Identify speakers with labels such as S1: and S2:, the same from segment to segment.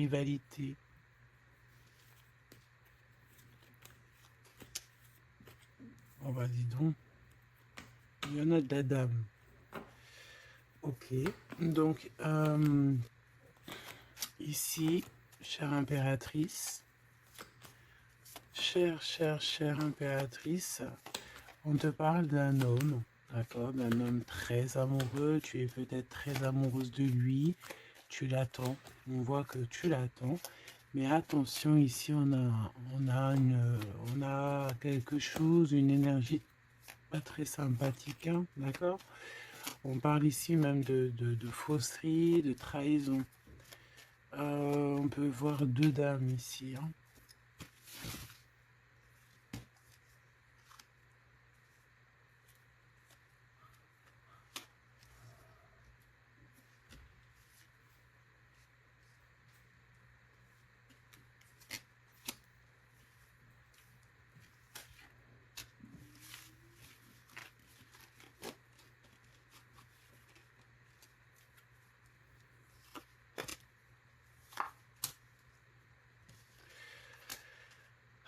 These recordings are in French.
S1: rivalité. On va dis donc. Il y en a de la dame. Ok. Donc, ici, chère impératrice, chère impératrice, on te parle d'un homme, d'accord, d'un homme très amoureux. Tu es peut-être très amoureuse de lui. Tu l'attends. On voit que tu l'attends. Mais attention, ici, on a quelque chose, une énergie pas très sympathique, hein, d'accord? On parle ici même de fausserie, de trahison. On peut voir deux dames ici, hein.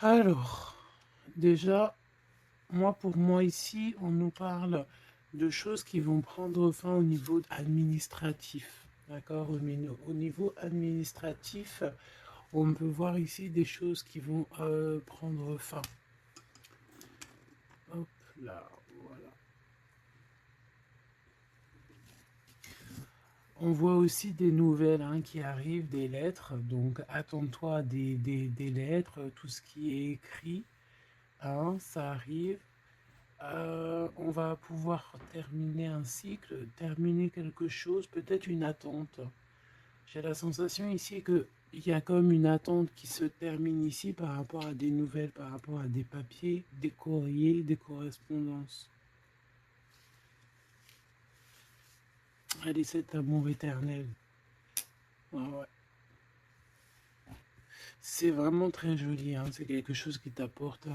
S1: Alors, déjà, pour moi ici, on nous parle de choses qui vont prendre fin au niveau administratif. D'accord? Au niveau administratif, on peut voir ici des choses qui vont prendre fin. Hop là, voilà. On voit aussi des nouvelles, hein, qui arrivent, des lettres. Donc attends-toi des lettres, tout ce qui est écrit, hein, ça arrive. On va pouvoir terminer un cycle, terminer quelque chose, peut-être une attente. J'ai la sensation ici que il y a comme une attente qui se termine ici par rapport à des nouvelles, par rapport à des papiers, des courriers, des correspondances. Allez, cet amour éternel. Ouais, ouais. C'est vraiment très joli, hein. C'est quelque chose qui t'apporte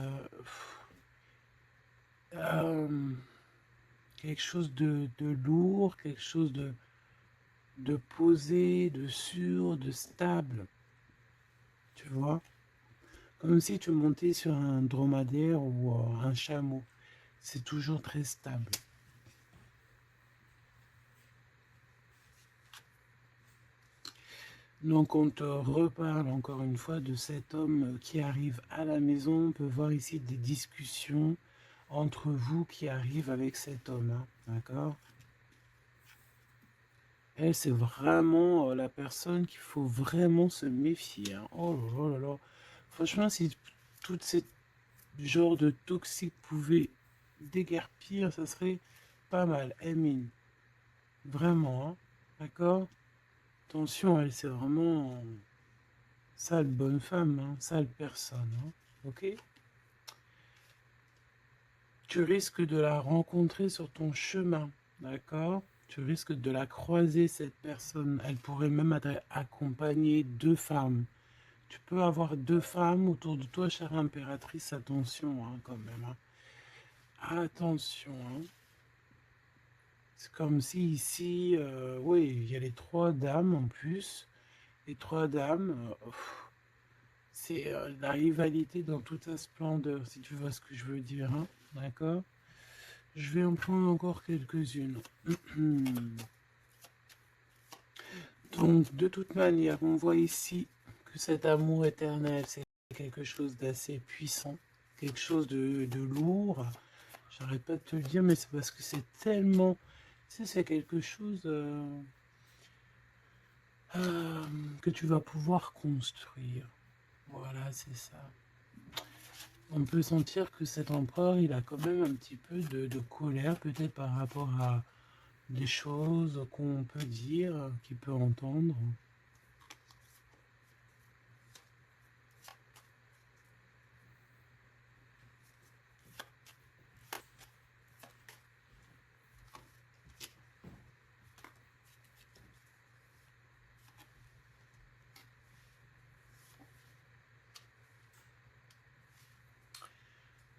S1: euh, quelque chose de lourd, quelque chose de posé, de sûr, de stable. Tu vois? Comme si tu montais sur un dromadaire ou un chameau. C'est toujours très stable. Donc on te reparle encore une fois de cet homme qui arrive à la maison. On peut voir ici des discussions entre vous qui arrivent avec cet homme, hein, d'accord? Elle, c'est vraiment la personne qu'il faut vraiment se méfier, hein. Oh là là là là. Franchement, si tout ce genre de toxique pouvait déguerpir, ça serait pas mal. Emine, vraiment, hein, d'accord? Attention, elle, c'est vraiment sale bonne femme, hein, sale personne, hein, ok? Tu risques de la rencontrer sur ton chemin, d'accord? Tu risques de la croiser, cette personne. Elle pourrait même être accompagnée de femmes. Tu peux avoir deux femmes autour de toi, chère impératrice. Attention, hein, quand même, hein. Attention, hein. C'est comme si ici, oui, il y a les trois dames en plus. Les trois dames, c'est la rivalité dans toute sa splendeur, si tu vois ce que je veux dire, hein. D'accord? Je vais en prendre encore quelques-unes. Donc, de toute manière, on voit ici que cet amour éternel, c'est quelque chose d'assez puissant, quelque chose de lourd. J'arrête pas de te le dire, mais c'est parce que c'est tellement... Tu sais, c'est quelque chose que tu vas pouvoir construire. Voilà, c'est ça. On peut sentir que cet empereur, il a quand même un petit peu de colère, peut-être par rapport à des choses qu'on peut dire, qu'il peut entendre.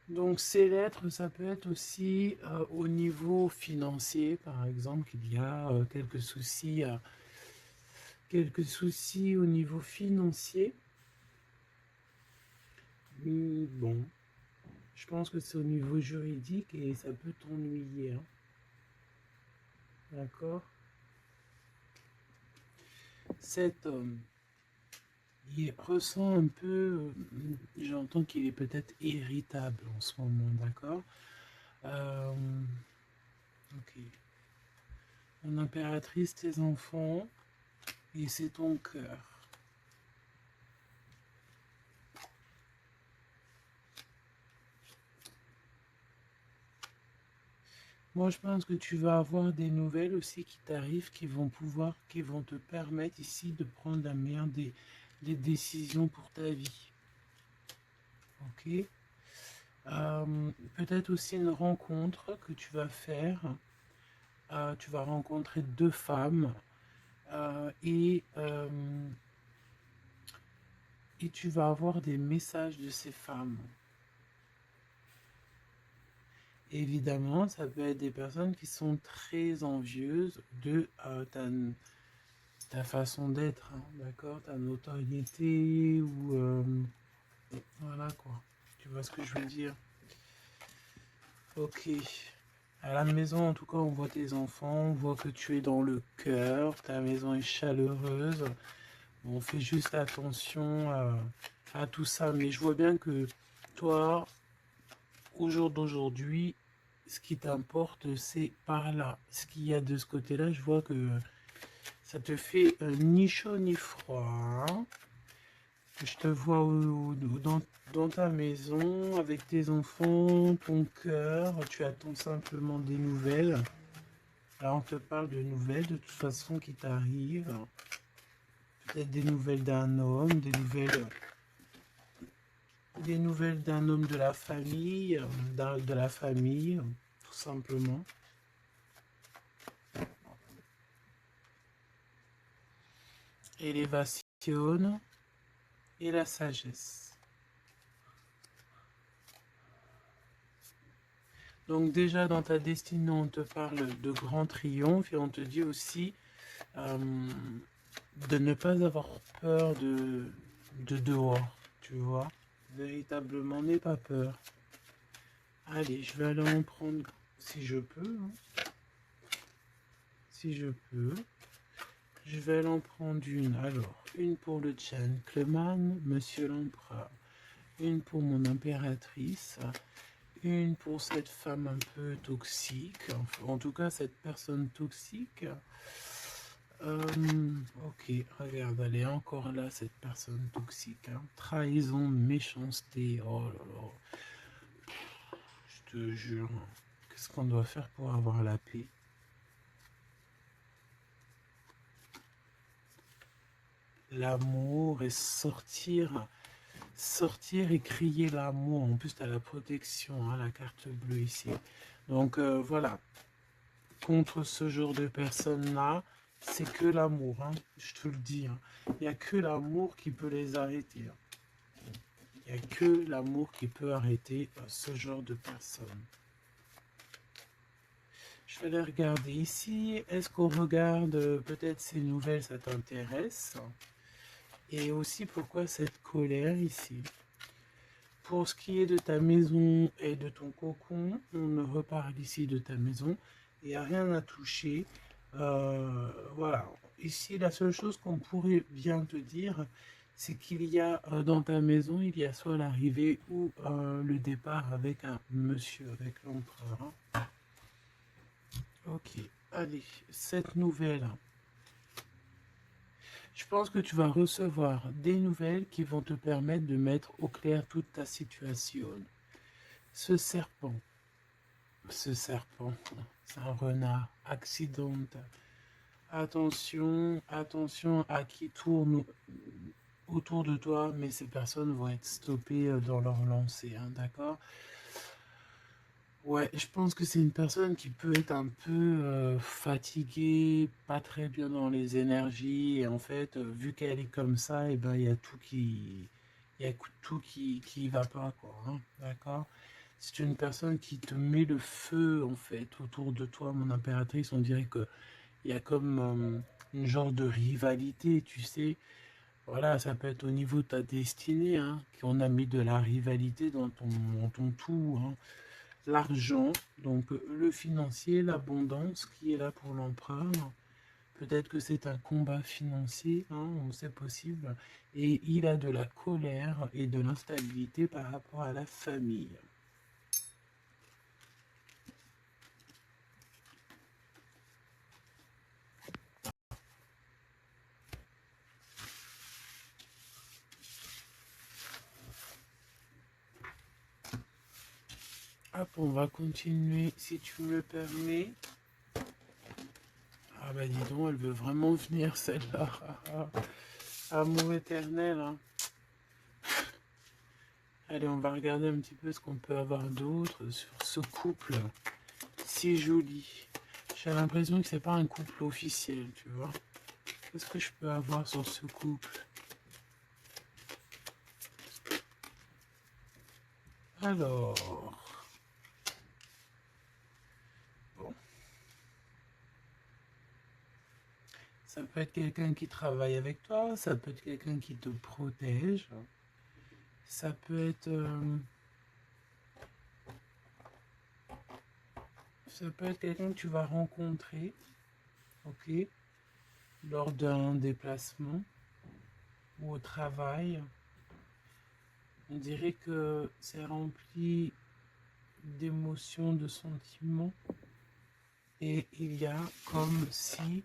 S1: Donc ces lettres, ça peut être aussi au niveau financier, par exemple, qu'il y a quelques soucis quelques soucis au niveau financier. Bon, je pense que c'est au niveau juridique et ça peut t'ennuyer, hein. D'accord? Cet homme, il ressent un peu, j'entends qu'il est peut-être irritable en ce moment, d'accord? Euh, ok. Mon impératrice, tes enfants, et c'est ton cœur. Moi, je pense que tu vas avoir des nouvelles aussi qui t'arrivent, qui vont te permettre ici de prendre la meilleure des décisions pour ta vie. Ok? Peut-être aussi une rencontre que tu vas faire. Tu vas rencontrer deux femmes et tu vas avoir des messages de ces femmes. Évidemment, ça peut être des personnes qui sont très envieuses de ta façon d'être, hein, d'accord? Ta notoriété ou... voilà quoi. Tu vois ce que je veux dire? Ok. À la maison, en tout cas, on voit tes enfants, on voit que tu es dans le cœur, ta maison est chaleureuse. On fait juste attention à tout ça. Mais je vois bien que toi, au jour d'aujourd'hui, ce qui t'importe, c'est par là. Ce qu'il y a de ce côté-là, je vois que ça te fait ni chaud ni froid, hein. Je te vois dans ta maison, avec tes enfants, ton cœur. Tu attends simplement des nouvelles. Là, on te parle de nouvelles, de toute façon, qui t'arrivent. Peut-être des nouvelles d'un homme, des nouvelles d'un homme de la famille, tout simplement. Élévation et la sagesse. Donc déjà dans ta destinée, on te parle de grand triomphe et on te dit aussi de ne pas avoir peur de dehors, tu vois. Véritablement, n'aie pas peur. Allez, je vais aller en prendre si je peux, hein. Si je peux. Je vais aller en prendre une. Alors, une pour le gentleman, monsieur l'empereur. Une pour mon impératrice. Une pour cette femme un peu toxique. En tout cas, cette personne toxique. Ok, regarde, elle est encore là, cette personne toxique, hein. Trahison, méchanceté. Oh là là. Je te jure. Qu'est-ce qu'on doit faire pour avoir la paix? L'amour et sortir et crier l'amour. En plus, tu as la protection, hein, la carte bleue ici. Donc voilà, contre ce genre de personnes-là, c'est que l'amour, hein, je te le dis, hein. Il n'y a que l'amour qui peut les arrêter, hein. Il n'y a que l'amour qui peut arrêter ce genre de personnes. Je vais les regarder ici. Est-ce qu'on regarde peut-être ces nouvelles, ça t'intéresse? Et aussi pourquoi cette colère ici? Pour ce qui est de ta maison et de ton cocon, on reparle ici de ta maison. Il n'y a rien à toucher. Voilà. Ici, la seule chose qu'on pourrait bien te dire, c'est qu'il y a dans ta maison, il y a soit l'arrivée ou le départ avec un monsieur, avec l'empereur, hein. Ok. Allez, cette nouvelle. Je pense que tu vas recevoir des nouvelles qui vont te permettre de mettre au clair toute ta situation. Ce serpent, c'est un renard accidentel. Attention, attention à qui tourne autour de toi, mais ces personnes vont être stoppées dans leur lancée, hein, d'accord? Ouais, je pense que c'est une personne qui peut être un peu fatiguée, pas très bien dans les énergies, et en fait, vu qu'elle est comme ça, et ben il y a tout qui va pas, quoi, hein, d'accord? C'est une personne qui te met le feu, en fait, autour de toi, mon impératrice. On dirait que il y a comme une genre de rivalité, tu sais. Voilà, ça peut être au niveau de ta destinée, hein, qu'on a mis de la rivalité dans ton tout, hein. L'argent, donc le financier, l'abondance qui est là pour l'empereur. Peut-être que c'est un combat financier, hein, c'est possible. Et il a de la colère et de l'instabilité par rapport à la famille. Hop, on va continuer si tu me le permets. Ah bah dis donc, elle veut vraiment venir celle-là. Amour éternel, hein. Allez, on va regarder un petit peu ce qu'on peut avoir d'autre sur ce couple si joli. J'ai l'impression que c'est pas un couple officiel, tu vois. Qu'est-ce que je peux avoir sur ce couple? Alors, bon, ça peut être quelqu'un qui travaille avec toi, ça peut être quelqu'un qui te protège, ça peut être, quelqu'un que tu vas rencontrer, ok, lors d'un déplacement ou au travail. On dirait que c'est rempli d'émotions, de sentiments, et il y a comme si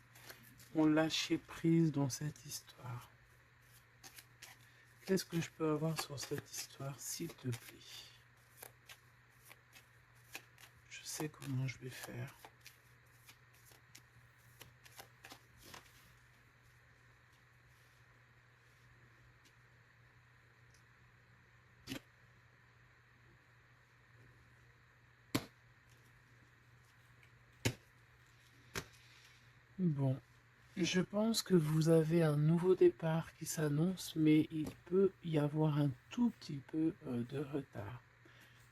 S1: on lâchait prise dans cette histoire. Qu'est-ce que je peux avoir sur cette histoire, s'il te plaît? Je sais comment je vais faire. Bon, je pense que vous avez un nouveau départ qui s'annonce, mais il peut y avoir un tout petit peu de retard.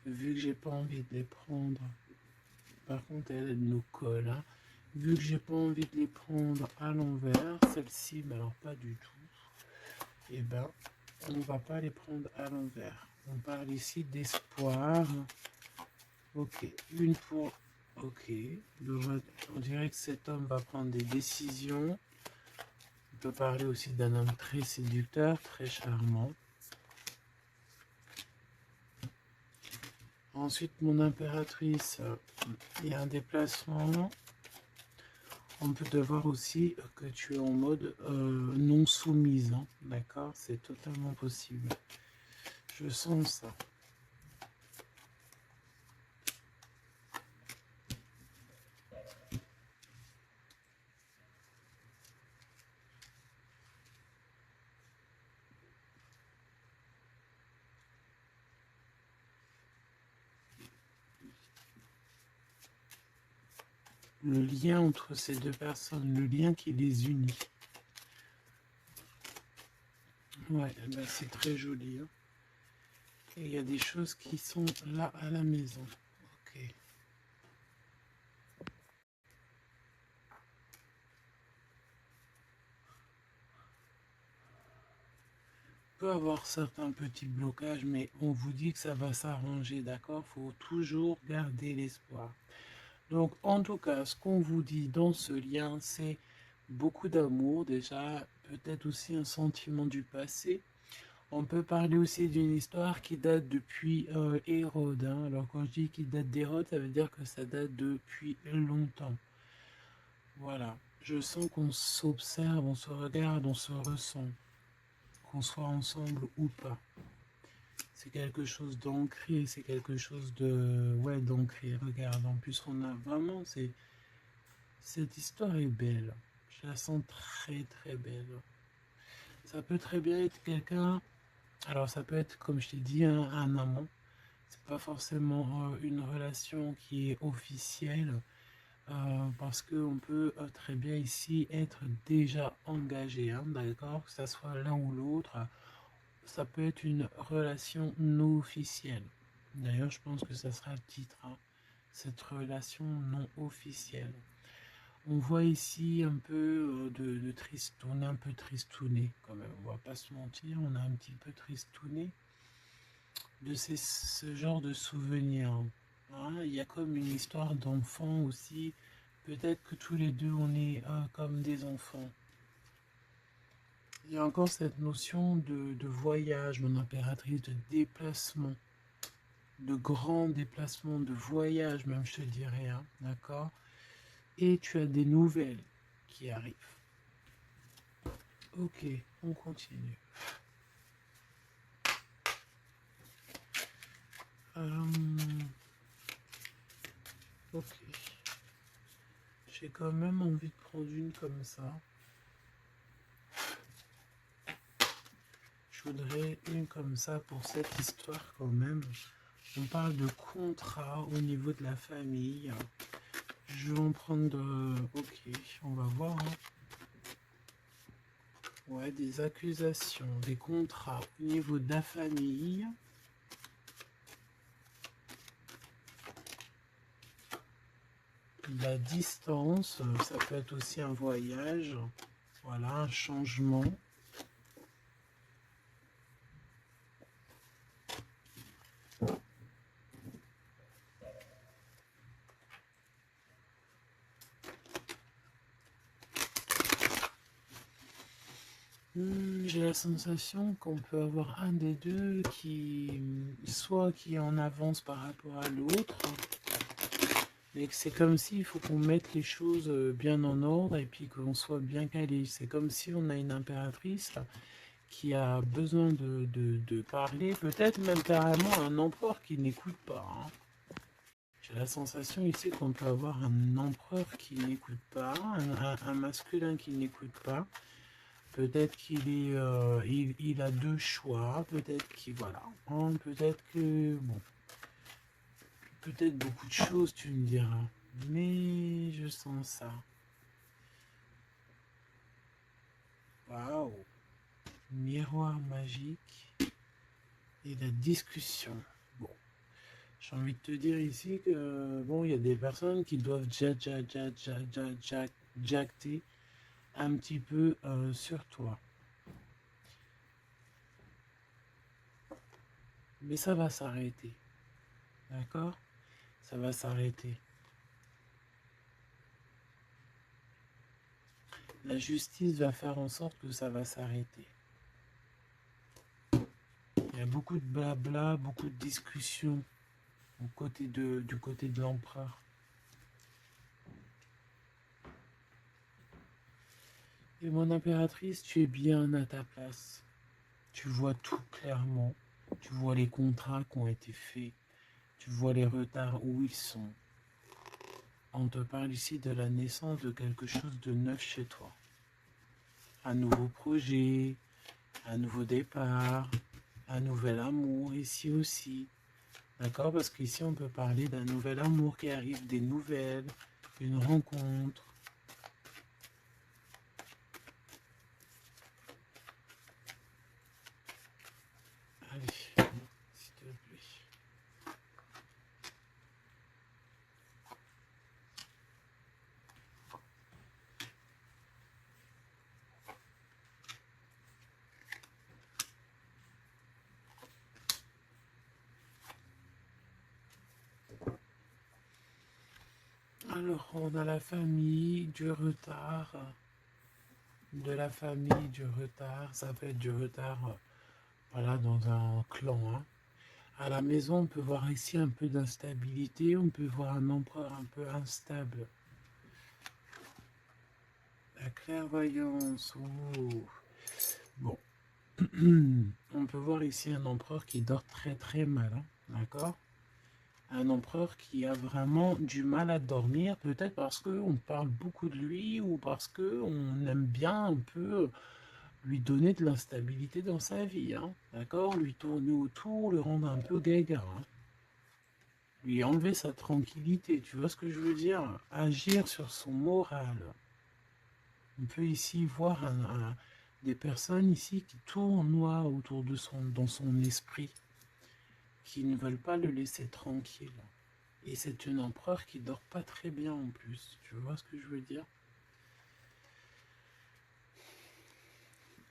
S1: Vu que j'ai pas envie de les prendre, par contre elle nous colle, hein. Vu que j'ai pas envie de les prendre à l'envers, celle-ci, mais alors pas du tout, et ben on va pas les prendre à l'envers. On parle ici d'espoir. Ok, une pour... Ok, on dirait que cet homme va prendre des décisions. On peut parler aussi d'un homme très séducteur, très charmant. Ensuite, mon impératrice, il y a un déplacement. On peut te voir aussi que tu es en mode non soumise, hein, d'accord? C'est totalement possible. Je sens ça. Le lien entre ces deux personnes, le lien qui les unit. Ouais, ben c'est très joli, hein. Et il y a des choses qui sont là à la maison. Ok. Peut avoir certains petits blocages, mais on vous dit que ça va s'arranger, d'accord? Faut toujours garder l'espoir. Donc, en tout cas, ce qu'on vous dit dans ce lien, c'est beaucoup d'amour, déjà, peut-être aussi un sentiment du passé. On peut parler aussi d'une histoire qui date depuis Hérode, hein. Alors, quand je dis qu'il date d'Hérode, ça veut dire que ça date depuis longtemps. Voilà. Je sens qu'on s'observe, on se regarde, on se ressent, qu'on soit ensemble ou pas. C'est quelque chose d'ancré, c'est quelque chose de... Ouais, d'ancré, regarde, en plus on a vraiment... Cette histoire est belle. Je la sens très très belle. Ça peut très bien être quelqu'un... Alors ça peut être, comme je t'ai dit, un amant. C'est pas forcément une relation qui est officielle. Parce qu'on peut très bien ici être déjà engagé, hein, d'accord? Que ce soit l'un ou l'autre. Ça peut être une relation non officielle. D'ailleurs, je pense que ça sera le titre, hein, cette relation non officielle. On voit ici un peu de triste, on est un peu tristouné quand même, on va pas se mentir, on est un petit peu tristouné de ce genre de souvenirs. Hein. Il y a comme une histoire d'enfant aussi, peut-être que tous les deux on est comme des enfants. Il y a encore cette notion de voyage, mon impératrice, de déplacement, de grand déplacement, de voyage même je te dirais, hein, d'accord. Et tu as des nouvelles qui arrivent. Ok, on continue. Ok. J'ai quand même envie de prendre une comme ça. Je voudrais une comme ça pour cette histoire quand même. On parle de contrat au niveau de la famille. Je vais en prendre... ok, on va voir. Hein. Ouais, des accusations, des contrats au niveau de la famille. La distance, ça peut être aussi un voyage. Voilà, un changement. J'ai la sensation qu'on peut avoir un des deux qui, soit qui est en avance par rapport à l'autre, mais que c'est comme s'il faut qu'on mette les choses bien en ordre et puis qu'on soit bien calé. C'est comme si on a une impératrice qui a besoin de parler, peut-être même carrément un empereur qui n'écoute pas. Hein. J'ai la sensation ici qu'on peut avoir un empereur qui n'écoute pas, un masculin qui n'écoute pas. Peut-être qu'il est, il a deux choix, peut-être qu'il, voilà, hein, peut-être que, bon, peut-être beaucoup de choses, tu me diras, mais je sens ça. Waouh, miroir magique et la discussion. Bon, j'ai envie de te dire ici que, bon, il y a des personnes qui doivent jacter un petit peu sur toi. Mais ça va s'arrêter. D'accord? Ça va s'arrêter. La justice va faire en sorte que ça va s'arrêter. Il y a beaucoup de blabla, beaucoup de discussions du côté de l'empereur. Et mon impératrice, tu es bien à ta place. Tu vois tout clairement. Tu vois les contrats qui ont été faits. Tu vois les retards où ils sont. On te parle ici de la naissance de quelque chose de neuf chez toi. Un nouveau projet, un nouveau départ, un nouvel amour ici aussi. D'accord? Parce qu'ici, on peut parler d'un nouvel amour qui arrive, des nouvelles, une rencontre. Allez, s'il te plaît. Alors, on a la famille, du retard. De la famille, du retard. Ça peut être du retard, voilà, dans un clan. Hein. À la maison, on peut voir ici un peu d'instabilité. On peut voir un empereur un peu instable. La clairvoyance. Oh. Bon. On peut voir ici un empereur qui dort très très mal. Hein. D'accord? Un empereur qui a vraiment du mal à dormir, peut-être parce qu'on parle beaucoup de lui ou parce qu'on aime bien un peu lui donner de l'instabilité dans sa vie, hein, d'accord? Lui tourner autour, le rendre un peu gaga, hein. Lui enlever sa tranquillité, tu vois ce que je veux dire? Agir sur son moral. On peut ici voir des personnes ici qui tournoient autour de dans son esprit, qui ne veulent pas le laisser tranquille. Et c'est une empereur qui dort pas très bien en plus. Tu vois ce que je veux dire?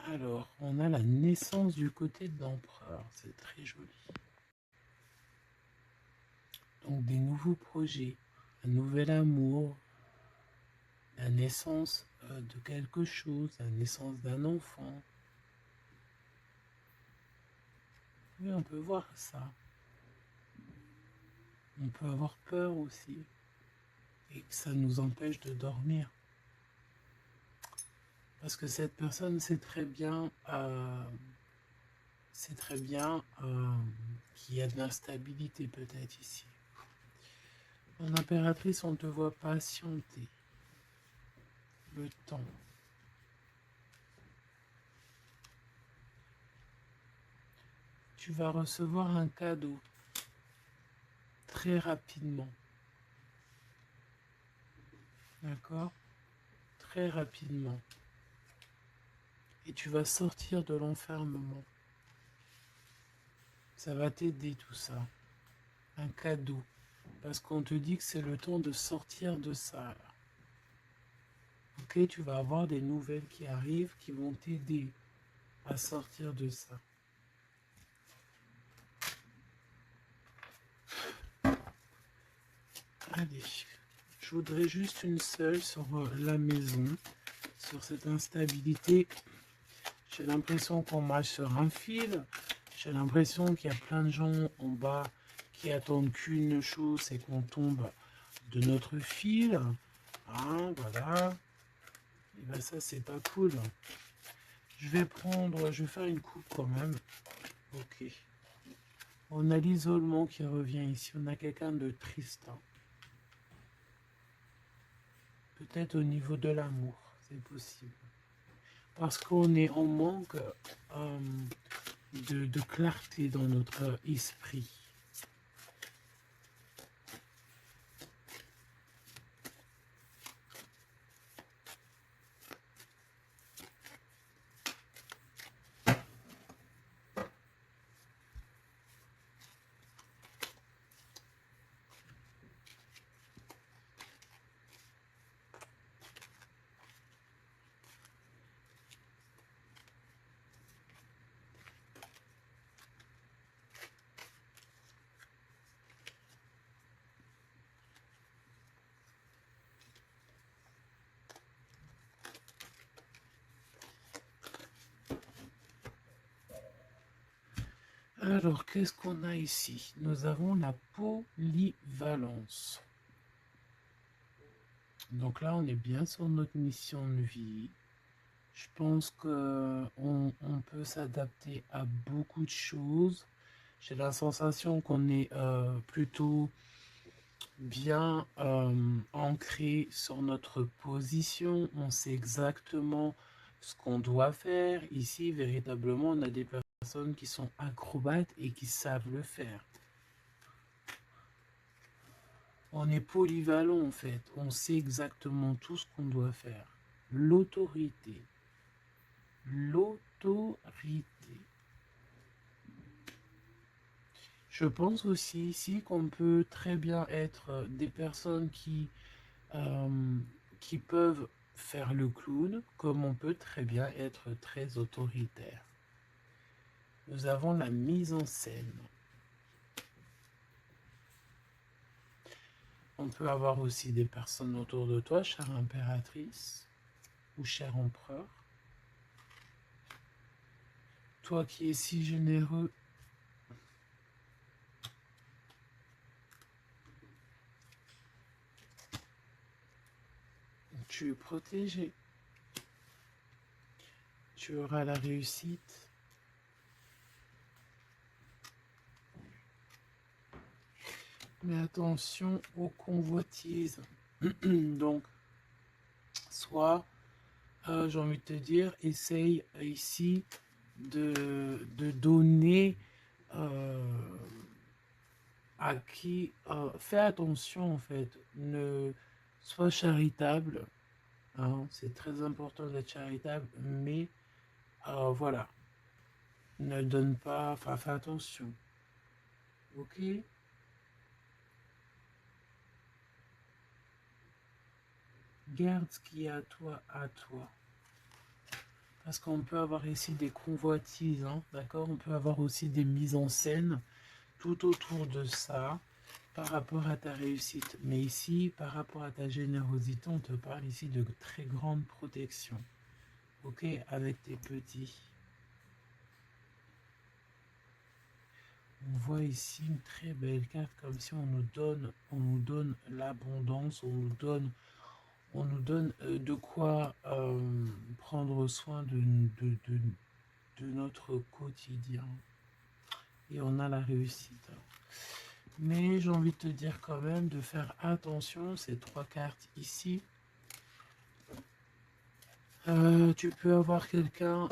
S1: Alors, on a la naissance du côté de l'empereur. C'est très joli. Donc, des nouveaux projets, un nouvel amour, la naissance de quelque chose, la naissance d'un enfant. Oui, on peut voir ça. On peut avoir peur aussi. Et que ça nous empêche de dormir. Parce que cette personne sait très bien qu'il y a de l'instabilité peut-être ici. En impératrice, on te voit patienter le temps. Tu vas recevoir un cadeau très rapidement. D'accord? Très rapidement. Et tu vas sortir de l'enfermement. Ça va t'aider tout ça. Un cadeau. Parce qu'on te dit que c'est le temps de sortir de ça. Ok, tu vas avoir des nouvelles qui arrivent qui vont t'aider à sortir de ça. Allez, je voudrais juste une seule sur la maison, sur cette instabilité. J'ai l'impression qu'on marche sur un fil. J'ai l'impression qu'il y a plein de gens en bas qui attendent qu'une chose, c'est qu'on tombe de notre fil. Hein, voilà. Et ben ça, c'est pas cool. Je vais faire une coupe quand même. Ok. On a l'isolement qui revient ici. On a quelqu'un de triste. Hein. Peut-être au niveau de l'amour, c'est possible. Parce qu'on est en manque de clarté dans notre esprit. Alors, qu'est-ce qu'on a ici? Nous avons la polyvalence. Donc là, on est bien sur notre mission de vie. Je pense qu'on peut s'adapter à beaucoup de choses. J'ai la sensation qu'on est plutôt bien ancré sur notre position. On sait exactement ce qu'on doit faire. Ici, véritablement, on a des personnes qui sont acrobates et qui savent le faire. On est polyvalent en fait. On sait exactement tout ce qu'on doit faire. L'autorité. L'autorité. Je pense aussi ici qu'on peut très bien être des personnes qui peuvent faire le clown, comme on peut très bien être très autoritaire. Nous avons la mise en scène. On peut avoir aussi des personnes autour de toi, chère impératrice ou cher empereur. Toi qui es si généreux, tu es protégé. Tu auras la réussite. Mais attention aux convoitises. Donc, soit, j'ai envie de te dire, essaye ici de donner à qui... fais attention en fait. Ne sois charitable. Hein, c'est très important d'être charitable. Mais voilà. Ne donne pas... Enfin, fais attention. Ok? Garde ce qui est à toi, à toi. Parce qu'on peut avoir ici des convoitises, hein, d'accord? On peut avoir aussi des mises en scène tout autour de ça par rapport à ta réussite. Mais ici, par rapport à ta générosité, on te parle ici de très grande protection. Ok, avec tes petits. On voit ici une très belle carte, comme si on nous donne l'abondance, on nous donne de quoi prendre soin de notre quotidien. Et on a la réussite. Mais j'ai envie de te dire quand même de faire attention, ces trois cartes ici. Tu peux avoir quelqu'un,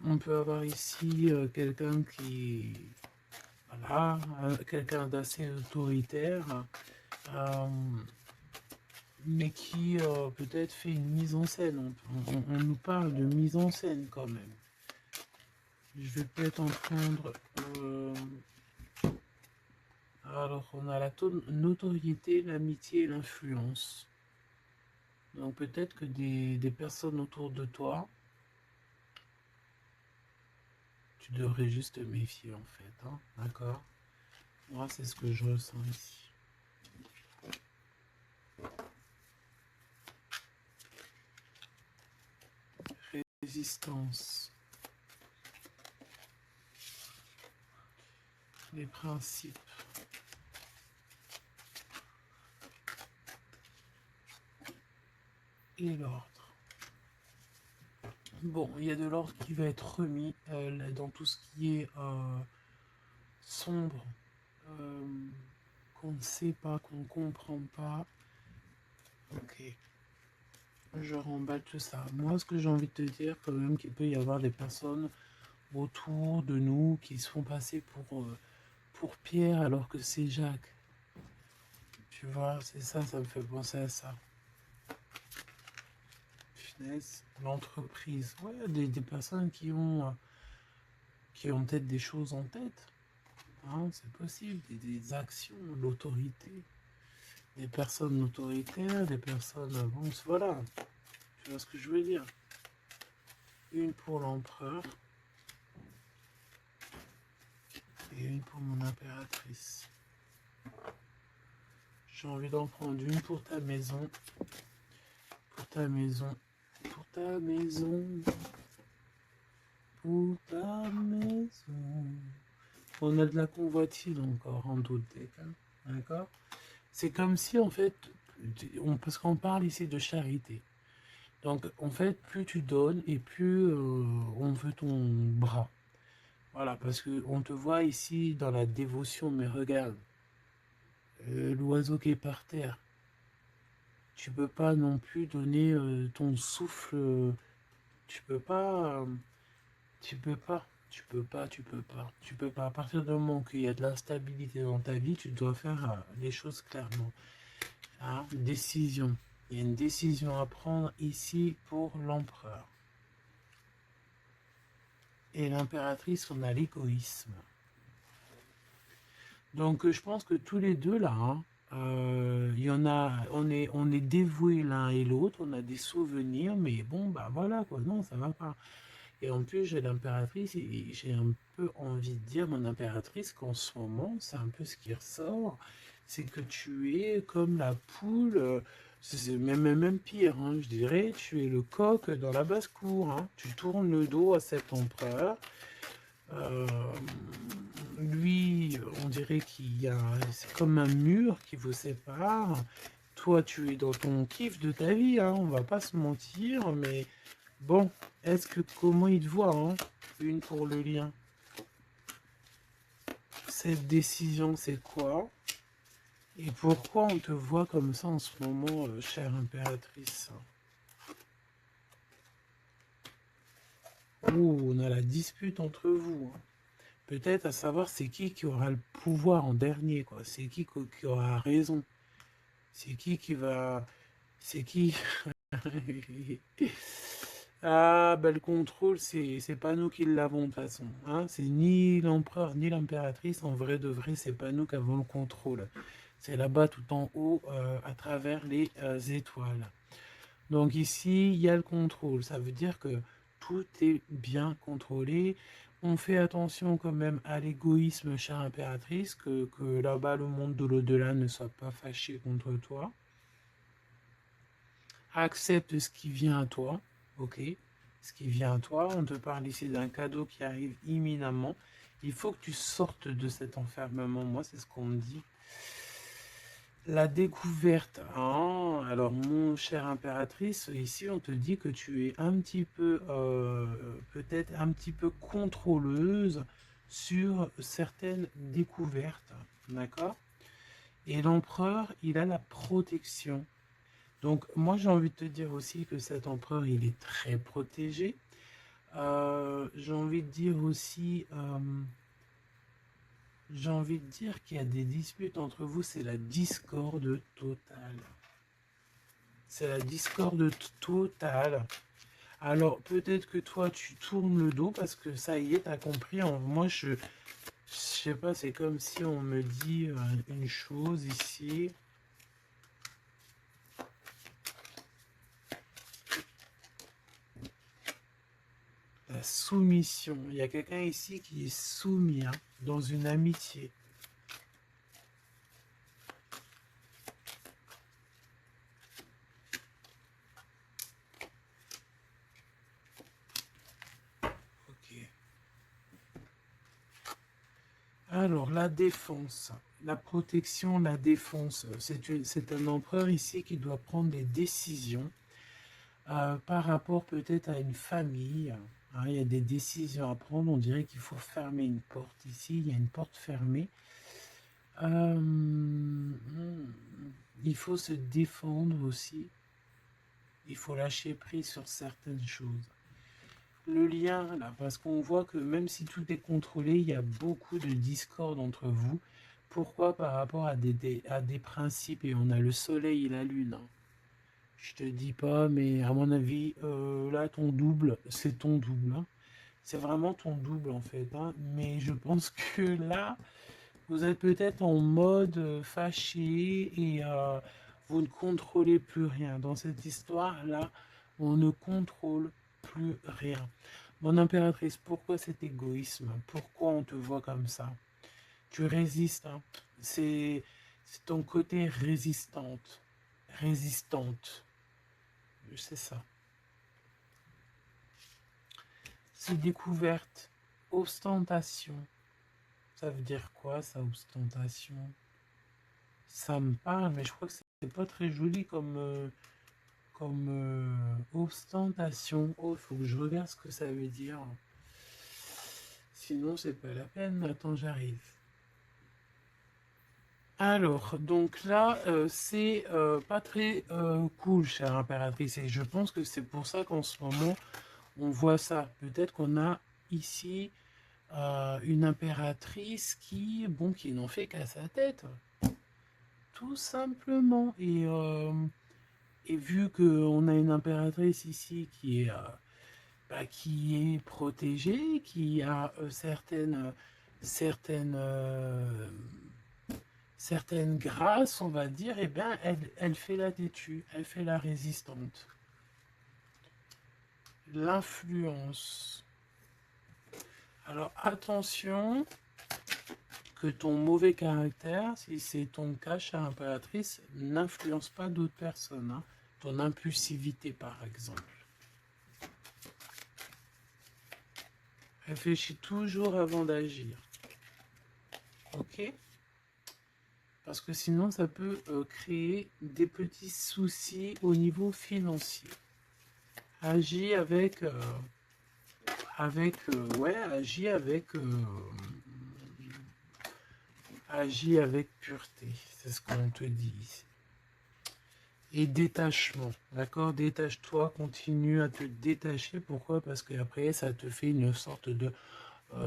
S1: on peut avoir ici quelqu'un qui, voilà, quelqu'un d'assez autoritaire, euh, mais qui peut-être fait une mise en scène. On nous parle de mise en scène quand même. Je vais peut-être en prendre. Alors, on a la notoriété, l'amitié et l'influence. Donc, peut-être que des personnes autour de toi, tu devrais juste te méfier en fait. Hein, d'accord? Moi, c'est ce que je ressens ici. Résistance. Les principes. Et l'ordre. Bon, il y a de l'ordre qui va être remis dans tout ce qui est sombre, qu'on ne sait pas, qu'on ne comprend pas. Ok. Je remballe tout ça. Moi, ce que j'ai envie de te dire, quand même, qu'il peut y avoir des personnes autour de nous qui se font passer pour Pierre alors que c'est Jacques. Tu vois, c'est ça, ça me fait penser à ça. Finesse, l'entreprise. Ouais, des personnes qui ont peut-être des choses en tête. Hein, c'est possible, des actions, l'autorité. Des personnes autoritaires, des personnes... Bon, voilà. Tu vois ce que je veux dire? Une pour l'empereur. Et une pour mon impératrice. J'ai envie d'en prendre une pour ta maison. Pour ta maison. Pour ta maison. Pour ta maison. On a de la convoitise encore en doute des cas. D'accord? C'est comme si en fait, parce qu'on parle ici de charité. Donc en fait, plus tu donnes et plus on veut ton bras. Voilà, parce qu'on te voit ici dans la dévotion, mais regarde, l'oiseau qui est par terre. Tu peux pas non plus donner ton souffle. Tu peux pas. Tu peux pas. Tu peux pas. Tu peux pas. Tu peux pas. À partir du moment qu'il y a de l'instabilité dans ta vie, tu dois faire les choses clairement. Hein, décision. Il y a une décision à prendre ici pour l'empereur. Et l'impératrice, on a l'égoïsme. Donc je pense que tous les deux là, hein, y en a, on est dévoués l'un et l'autre, on a des souvenirs, mais bon bah voilà quoi, non ça va pas. Et en plus j'ai l'impératrice et j'ai un peu envie de dire mon impératrice qu'en ce moment c'est un peu ce qui ressort, c'est que tu es comme la poule, c'est même pire, hein, je dirais, tu es le coq dans la basse-cour, hein, tu tournes le dos à cet empereur. Euh, Lui, on dirait qu'il y a, c'est comme un mur qui vous sépare. Toi, tu es dans ton kiff de ta vie, hein, on va pas se mentir, mais bon, comment il te voit, hein, une pour le lien. Cette décision, c'est quoi? Et pourquoi on te voit comme ça en ce moment, chère impératrice? Ouh, on a la dispute entre vous. Hein. Peut-être à savoir c'est qui aura le pouvoir en dernier, quoi. C'est qui aura raison. C'est qui va... C'est qui Ah, bah le contrôle, c'est pas nous qui l'avons de toute façon. Hein, c'est ni l'empereur ni l'impératrice. En vrai de vrai, c'est pas nous qui avons le contrôle. C'est là-bas tout en haut, à travers les étoiles. Donc ici, il y a le contrôle. Ça veut dire que tout est bien contrôlé. On fait attention quand même à l'égoïsme, chère impératrice, que là-bas, le monde de l'au-delà ne soit pas fâché contre toi. Accepte ce qui vient à toi, ok? Ce qui vient à toi. On te parle ici d'un cadeau qui arrive imminemment. Il faut que tu sortes de cet enfermement. Moi, c'est ce qu'on me dit. La découverte. Ah, alors, mon cher impératrice, ici, on te dit que tu es un petit peu, peut-être un petit peu contrôleuse sur certaines découvertes. D'accord? Et l'empereur, il a la protection. Donc, moi, j'ai envie de te dire aussi que cet empereur, il est très protégé. J'ai envie de dire aussi, j'ai envie de dire qu'il y a des disputes entre vous, c'est la discorde totale. C'est la discorde totale. Alors, peut-être que toi, tu tournes le dos parce que ça y est, t'as compris. Moi, je sais pas, c'est comme si on me dit une chose ici. La soumission. Il y a quelqu'un ici qui est soumis dans une amitié. Ok. Alors, la défense, la protection, la défense. C'est un empereur ici qui doit prendre des décisions par rapport peut-être à une famille. Hein, il y a des décisions à prendre. On dirait qu'il faut fermer une porte ici. Il y a une porte fermée. Il faut se défendre aussi. Il faut lâcher prise sur certaines choses. Le lien, là, parce qu'on voit que même si tout est contrôlé, il y a beaucoup de discorde entre vous. Pourquoi? Par rapport à des principes, et on a le soleil et la lune. Hein. Je te dis pas, mais à mon avis, là, ton double, c'est ton double. Hein. C'est vraiment ton double, en fait. Hein. Mais je pense que là, vous êtes peut-être en mode fâché et vous ne contrôlez plus rien. Dans cette histoire-là, on ne contrôle plus rien. Mon impératrice, pourquoi cet égoïsme? Pourquoi on te voit comme ça? Tu résistes. Hein. C'est ton côté résistante. Résistante. C'est ça. C'est découverte. Ostentation. Ça veut dire quoi, ça, ostentation? Ça me parle, mais je crois que c'est pas très joli comme ostentation. Oh, il faut que je regarde ce que ça veut dire. Sinon, c'est pas la peine. Attends, j'arrive. Alors, donc là, c'est pas très cool, chère impératrice. Et je pense que c'est pour ça qu'en ce moment, on voit ça. Peut-être qu'on a ici une impératrice qui n'en fait qu'à sa tête. Tout simplement. Et vu qu'on a une impératrice ici qui est protégée, qui a certaines, certaines grâces, on va dire, et bien elle fait la têtue, elle fait la résistante. L'influence. Alors attention que ton mauvais caractère, si c'est ton cas, chère impératrice, n'influence pas d'autres personnes. Hein. Ton impulsivité, par exemple. Réfléchis toujours avant d'agir. Ok? Parce que sinon, ça peut créer des petits soucis au niveau financier. Agis agis avec pureté. C'est ce qu'on te dit ici. Et détachement, d'accord? Détache-toi, continue à te détacher. Pourquoi? Parce qu'après, ça te fait une sorte de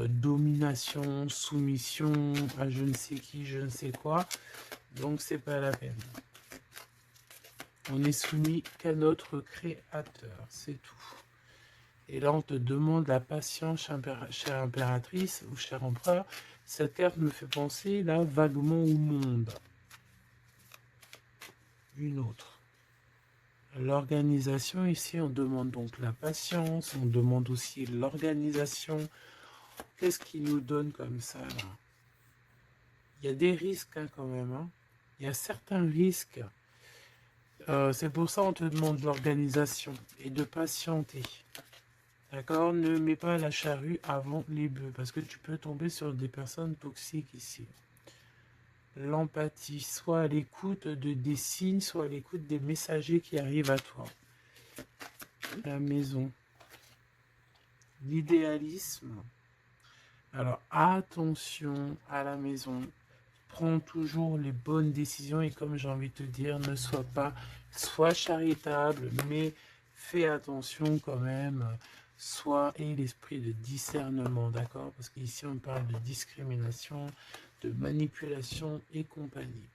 S1: domination, soumission à je ne sais qui, je ne sais quoi. Donc, c'est pas la peine. On est soumis qu'à notre créateur, c'est tout. Et là, on te demande la patience, chère impératrice ou cher empereur. Cette carte me fait penser là vaguement au monde. une autre. L'organisation, ici, on demande donc la patience, on demande aussi l'organisation. Qu'est-ce qui nous donne comme ça, là? Il y a des risques, hein, quand même, hein. Il y a certains risques. C'est pour ça qu'on te demande l'organisation et de patienter. D'accord? Ne mets pas la charrue avant les bœufs, parce que tu peux tomber sur des personnes toxiques ici. L'empathie, soit à l'écoute des signes, soit à l'écoute des messagers qui arrivent à toi. La maison. L'idéalisme. Alors, attention à la maison. Prends toujours les bonnes décisions et comme j'ai envie de te dire, ne sois charitable, mais fais attention quand même. Et l'esprit de discernement, d'accord? Parce qu'ici, on parle de discrimination, de manipulation et compagnie.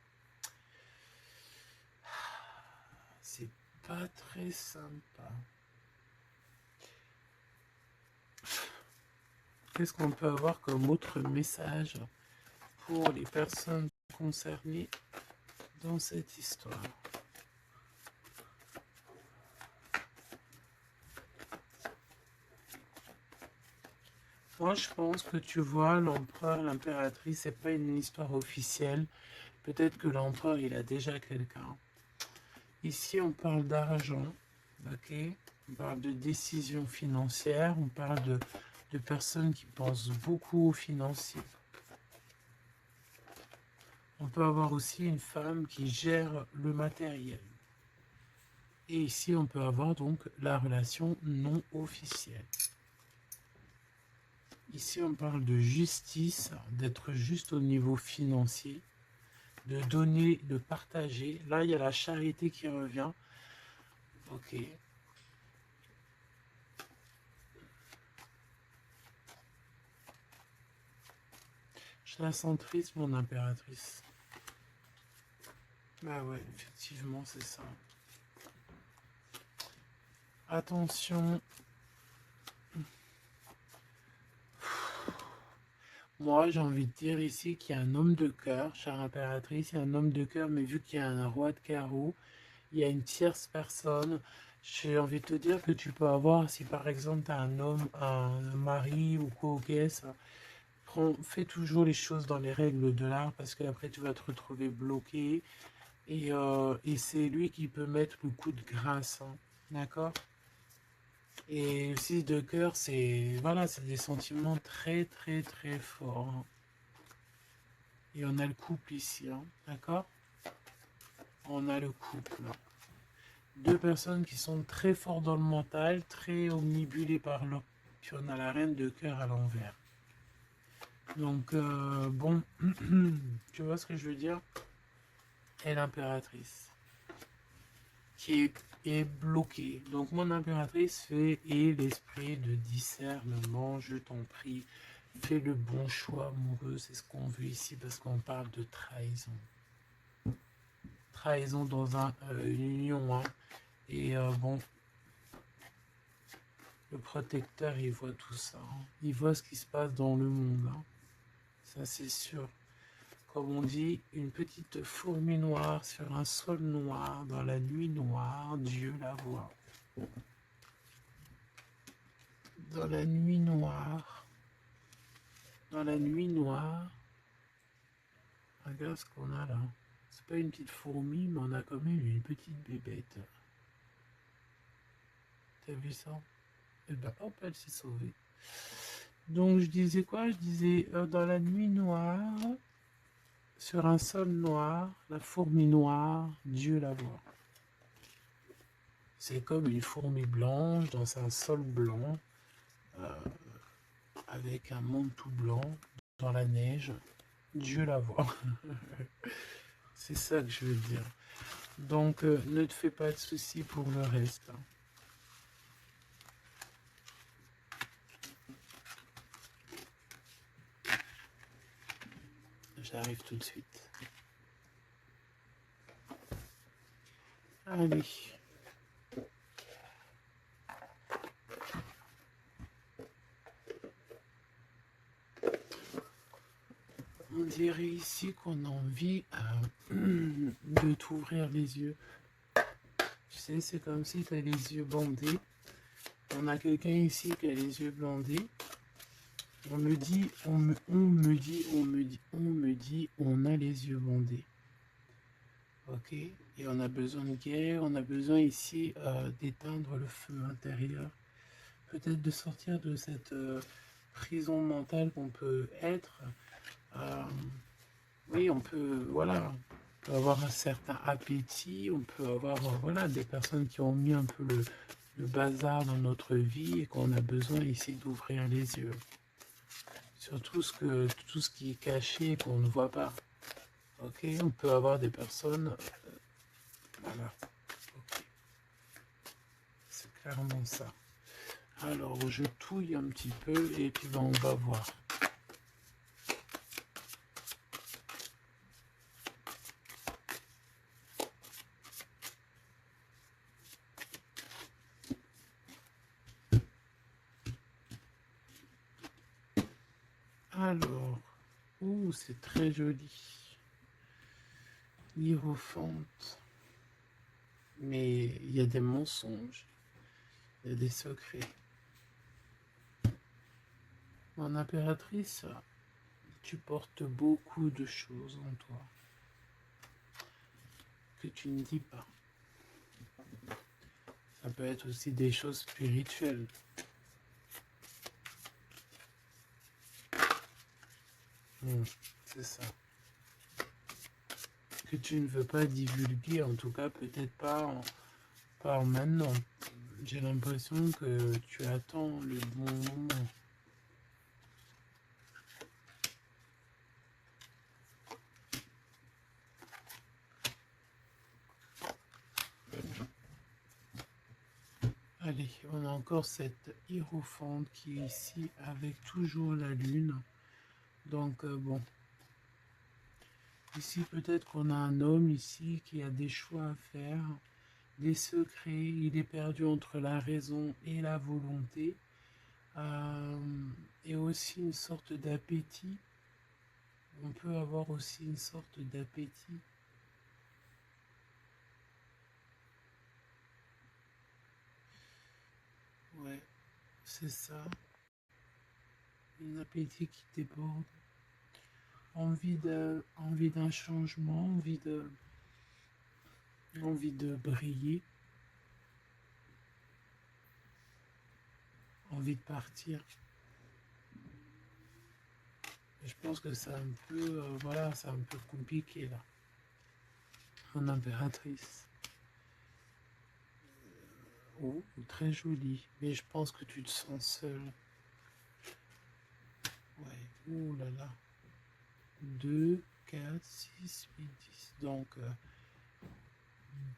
S1: C'est pas très sympa. Qu'est-ce qu'on peut avoir comme autre message pour les personnes concernées dans cette histoire? Moi, je pense que tu vois, l'empereur, l'impératrice, c'est pas une histoire officielle. Peut-être que l'empereur, il a déjà quelqu'un. Ici, on parle d'argent, ok? On parle de décisions financières, on parle de personnes qui pensent beaucoup aux financiers. On peut avoir aussi une femme qui gère le matériel. Et ici, on peut avoir donc la relation non officielle. Ici, on parle de justice, d'être juste au niveau financier, de donner, de partager. Là, il y a la charité qui revient. Ok. Je la sens triste, mon impératrice. Bah ouais, effectivement, c'est ça. Attention. Moi, j'ai envie de dire ici qu'il y a un homme de cœur, chère impératrice, il y a un homme de cœur, mais vu qu'il y a un roi de carreau, il y a une tierce personne. J'ai envie de te dire que tu peux avoir, si par exemple tu as un homme, un mari ou quoi, ok, ça, fais toujours les choses dans les règles de l'art parce qu'après tu vas te retrouver bloqué et c'est lui qui peut mettre le coup de grâce, hein, d'accord? Et aussi de cœur, c'est voilà, c'est des sentiments très très très forts, hein. Et on a le couple ici, hein, d'accord? On a le couple. Deux personnes qui sont très fortes dans le mental, très omnibulées par l'autre. Puis on a la reine de cœur à l'envers. Donc, bon, tu vois ce que je veux dire? Et l'impératrice, qui est bloquée. Donc, mon impératrice fait, et l'esprit de discernement, je t'en prie, fais le bon choix amoureux, c'est ce qu'on veut ici, parce qu'on parle de trahison. Trahison dans une union, hein. Et bon, le protecteur, il voit tout ça, hein. Il voit ce qui se passe dans le monde, hein. Ça, c'est sûr. Comme on dit, une petite fourmi noire sur un sol noir, dans la nuit noire, Dieu la voit. Dans la nuit noire, dans la nuit noire, regarde ce qu'on a là. C'est pas une petite fourmi, mais on a quand même une petite bébête. T'as vu ça? Et ben hop, elle s'est sauvée. Donc je disais quoi? Je disais dans la nuit noire, sur un sol noir, la fourmi noire, Dieu la voit. C'est comme une fourmi blanche dans un sol blanc, avec un monde tout blanc, dans la neige. Dieu la voit. C'est ça que je veux dire. Donc ne te fais pas de soucis pour le reste, hein. J'arrive tout de suite. Allez. On dirait ici qu'on a envie de t'ouvrir les yeux. Tu sais, c'est comme si tu as les yeux bandés. On a quelqu'un ici qui a les yeux bandés. On me dit, on me dit, on a les yeux bandés. Ok? Et on a besoin de guerre, on a besoin ici d'éteindre le feu intérieur. Peut-être de sortir de cette prison mentale qu'on peut être. Oui, on peut, voilà, on peut avoir un certain appétit, on peut avoir, voilà, des personnes qui ont mis un peu le bazar dans notre vie et qu'on a besoin ici d'ouvrir les yeux sur tout ce qui est caché et qu'on ne voit pas. Ok, on peut avoir des personnes, voilà, ok, c'est clairement ça. Alors, je touille un petit peu et puis ben, on va voir. Alors, ouh, c'est très joli. Hiérophante. Mais il y a des mensonges, il y a des secrets. Mon impératrice, tu portes beaucoup de choses en toi que tu ne dis pas. Ça peut être aussi des choses spirituelles. C'est ça. Que tu ne veux pas divulguer, en tout cas peut-être pas maintenant. J'ai l'impression que tu attends le bon moment. Allez, on a encore cette hiérophante qui est ici avec toujours la lune. Donc bon, ici peut-être qu'on a un homme ici qui a des choix à faire, des secrets, il est perdu entre la raison et la volonté, et aussi une sorte d'appétit. On peut avoir aussi une sorte d'appétit. Ouais, c'est ça. Un appétit qui déborde. Envie d'un changement, envie de briller, envie de partir. Et je pense que c'est un peu, voilà, c'est un peu compliqué là. Mon impératrice. Oh, très jolie. Mais je pense que tu te sens seule. Ouais, ouh là là. 2, 4, 6, 8, 10. Donc,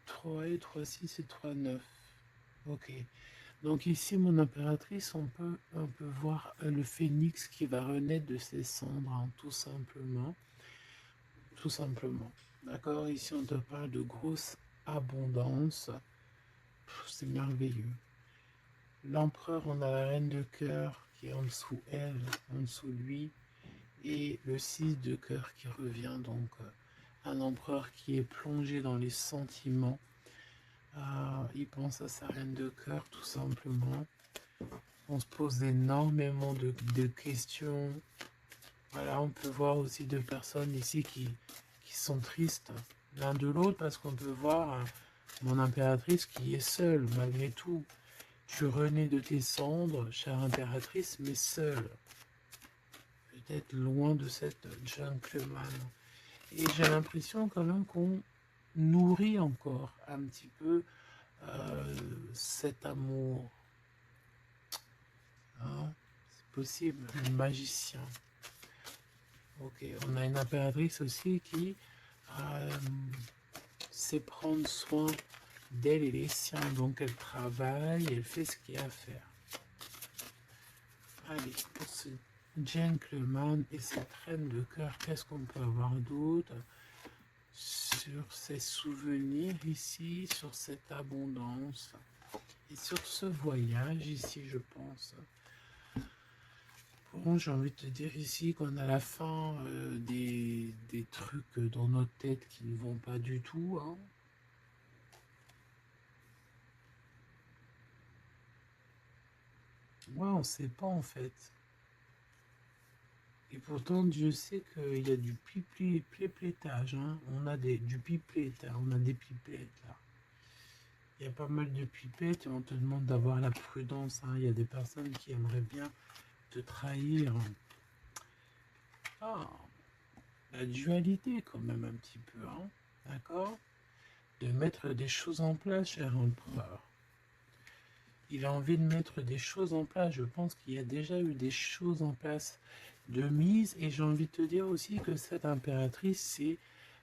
S1: 3 et 3, 6 et 3, 9. Ok. Donc ici, mon impératrice, on peut voir le phénix qui va renaître de ses cendres, hein, tout simplement. Tout simplement. D'accord? Ici, on te parle de grosse abondance. C'est merveilleux. L'empereur, on a la reine de cœur qui est en dessous elle, en dessous lui. Et le 6 de cœur qui revient, donc un empereur qui est plongé dans les sentiments. Il pense à sa reine de cœur, tout simplement. On se pose énormément de questions. Voilà, on peut voir aussi deux personnes ici qui sont tristes l'un de l'autre parce qu'on peut voir mon impératrice qui est seule malgré tout. Tu renais de tes cendres, chère impératrice, mais seule. Peut-être loin de cette gentleman. Et j'ai l'impression quand même qu'on nourrit encore un petit peu cet amour. Hein, c'est possible, le magicien. Ok, on a une impératrice aussi qui sait prendre soin d'elle et les siens. Donc elle travaille, elle fait ce qu'il y a à faire. Allez, pour ce gentleman et cette reine de cœur, qu'est-ce qu'on peut avoir d'autre sur ces souvenirs ici, sur cette abondance et sur ce voyage ici, je pense. Bon, j'ai envie de te dire ici qu'on a la fin des trucs dans notre tête qui ne vont pas du tout, hein. Ouais, on sait pas en fait. Et pourtant, Dieu sait qu'il y a du piplétage, hein. On a du pipette, hein. On a des pipettes là. Il y a pas mal de pipettes et on te demande d'avoir la prudence, hein. Il y a des personnes qui aimeraient bien te trahir. Ah, la dualité quand même un petit peu, hein. D'accord? De mettre des choses en place, cher empereur. Il a envie de mettre des choses en place. Je pense qu'il y a déjà eu des choses en place de mise. Et j'ai envie de te dire aussi que cette impératrice, c'est